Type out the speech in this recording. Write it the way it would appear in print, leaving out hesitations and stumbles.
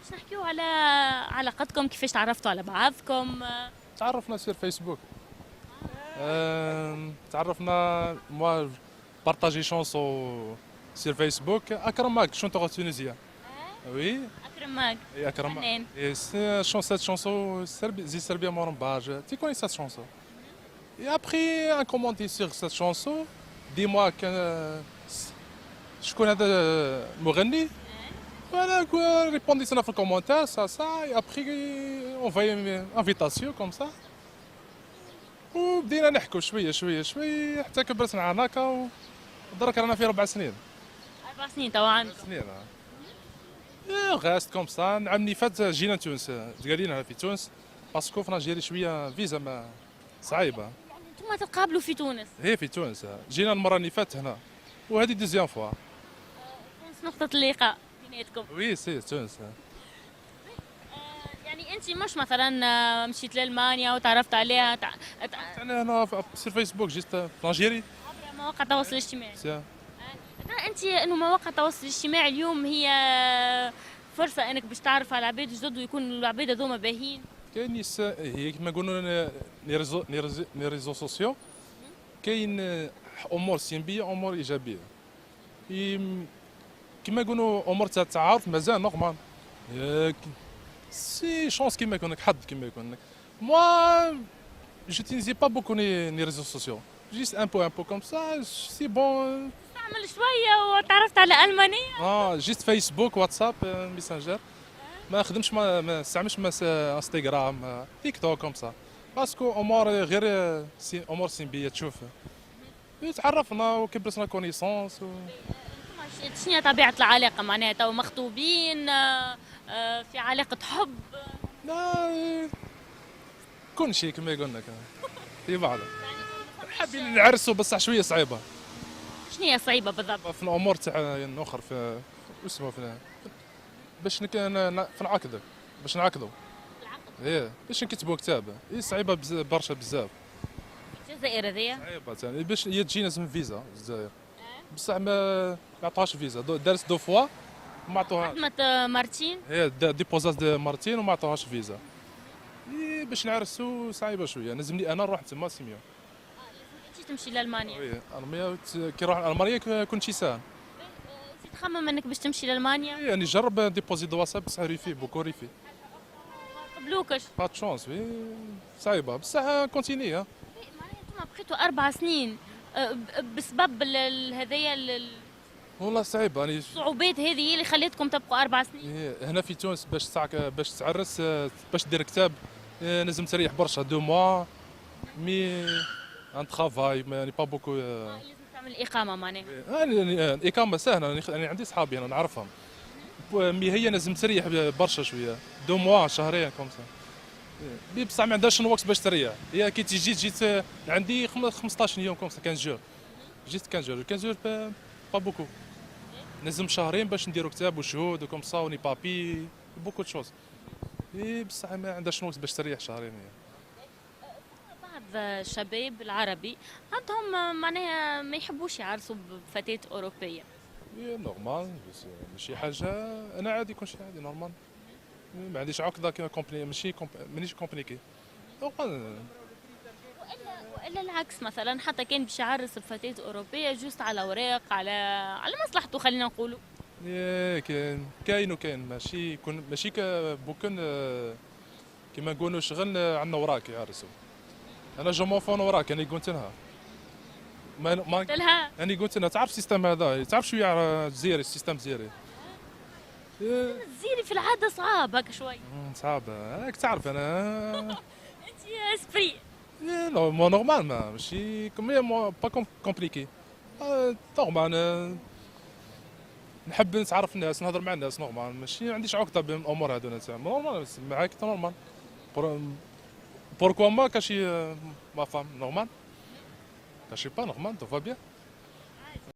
باش نحكيو على علاقتكم، كيفاش تعرفتوا على بعضكم؟ تعرفنا sur Facebook. تعرفنا moi partager chanson sur Facebook. Akram Mag, chanteur tunisien. Oui, أكرم ماك. et Akram. فنان. Et cette chanson, Serbia Morambage. Tu connais cette chanson? Et après, un commentaire sur cette chanson. Dis-moi que je connais Morani. Voilà, quoi, répondez sur notre commentaire, ça. Et après, on va une invitation comme ça. وبدينا نحكوا شويه شويه شويه حتى كبرت العناقه ودرك رانا في 4 سنين. 4 سنين توا عندكم. 4 سنين غاست كوم سا. العام اللي فات جينا تونس، تقالينا في تونس باسكو في نيجيري شويه فيزا ما صعيبه. يعني انتم تتقابلوا في تونس؟ هي في تونس جينا المره اللي فاتت هنا وهذه دوزيام فوا. تونس نقطة اللقاء بيناتكم. وي سي تونس. يعني انت مش مثلا مشيت لالمانيا وتعرفت عليها انا هنا في فيسبوك جيت في نيجيري. عبر مواقع التواصل الاجتماعي. سي. ترى انت انه مواقع التواصل الاجتماعي اليوم هي فرصة انك باش تعرف على عباد جدد ويكون العباد هذوما باهيين. كاين هي كما نقولوا لي ريزو سوسيو. كاين امور سلبيه امور ايجابيه. كما نقولوا امور تاع التعارف مازال نورمال. سي شونس كيما يكون لك حظ كيما يكون لك. موا جو تينيزي با بوكو لي ريزو سوسيو جيست ان بو كوم سا سي بون. تعمل شوية وتعرفت على ألمانية. جيست فيسبوك واتساب ميسنجر. ما خدمش ما استعملش انستغرام تيك توك كوم سا باسكو امور غير امور سلبيه تشوف. تعرفنا وكبرتنا كونيسونس شنو هي طبيعة العلاقة معناها تو مخطوبين في علاقة حب؟ لا كل شيء كما يقول لك في بعض. حابين نعرسوا بصح شويه صعيبه. شنو هي صعيبة بالضبط؟ في الامور تاع اخر في اسمه في باش في العقد باش نعقدوا. ايه باش نكتبوا كتاب صعيبه برشا بزاف. الجزائر هذيا صعيبه ثاني باش هي تجي لازم فيزا الجزائر بصح ما عطاهاش فيزا. دارت دو فوا وما عطوها. خدمة مارتين. هي ديبوزات دي مارتين وما عطوهاش فيزا. باش نعرسوا صعيبه شويه. لازمني انا نروح تما سيميو. انت تمشي لألمانيا. وي المانيا كي نروح المانيا كنت شي ساهل. تخمم انك باش تمشي لألمانيا؟ يعني جرب ديبوزي دو واتساب بصح ريفي بوكو ريفي. قبلوكش؟ با تشونس وي صعيبه بصح كونتيني. معناها انتم بقيتوا 4 سنين بسبب هذايا والله صعيب يعني. الصعوبات هذه هي اللي خلتكم تبقوا 4 سنين. هنا في تونس باش تعرس باش دير كتاب لازم تريح برشا 2 موا مي ان ترافاي يعني با بوكو. لازم تعمل إقامة معناها. الإقامة سهلة. أنا عندي صحابي أنا نعرفهم مي هي لازم تريح برشا شوية 2 موا شهرين كوم سا. بصح ما عندهاش الوقت باش تريح. هي كي جيت عندي 15 يوم كوم سا 15 جور. جيت 15 جور با بوكو. لازم شهرين باش نديرو كتاب وشهود وكوم سا وني بابي بوكو تشوز. بصح ما عندهاش الوقت باش تريح شهرين هي. بعض الشباب العربي عندهم معناها ما يحبوش يعرسوا بفتاة أوروبية. نورمال بس ماشي حاجة. أنا عادي كل شيء عادي نورمال. ما عنديش عقدة مانيش كومبليكي نورمال. والا العكس مثلا حتى كان باش يعرس بفتاة أوروبية جوست على أوراق على مصلحته خلينا نقولوا. كاين وكاين ماشي بوكن كيما نقولوا شغل عندنا وراك يعرسوا. انا جو مونفون وراك انا قلت لها قلت لها انا قلت لها تعرف السيستم هذا تعرف شويه جزيري السيستم جزيري. الزيري في العادة صعب هكا شوي. صعب راك تعرف انا. انت اسبري. نو مو نورمال ماشي با كومبليكي نورمال. نحب نتعرف الناس نهضر مع الناس نورمال. ماشي ما عنديش عقده بالامور هذو نورمال معاك نورمال. Pourquoi moi, quand je suis ma femme, normal? Quand je suis pas normal, tout va bien.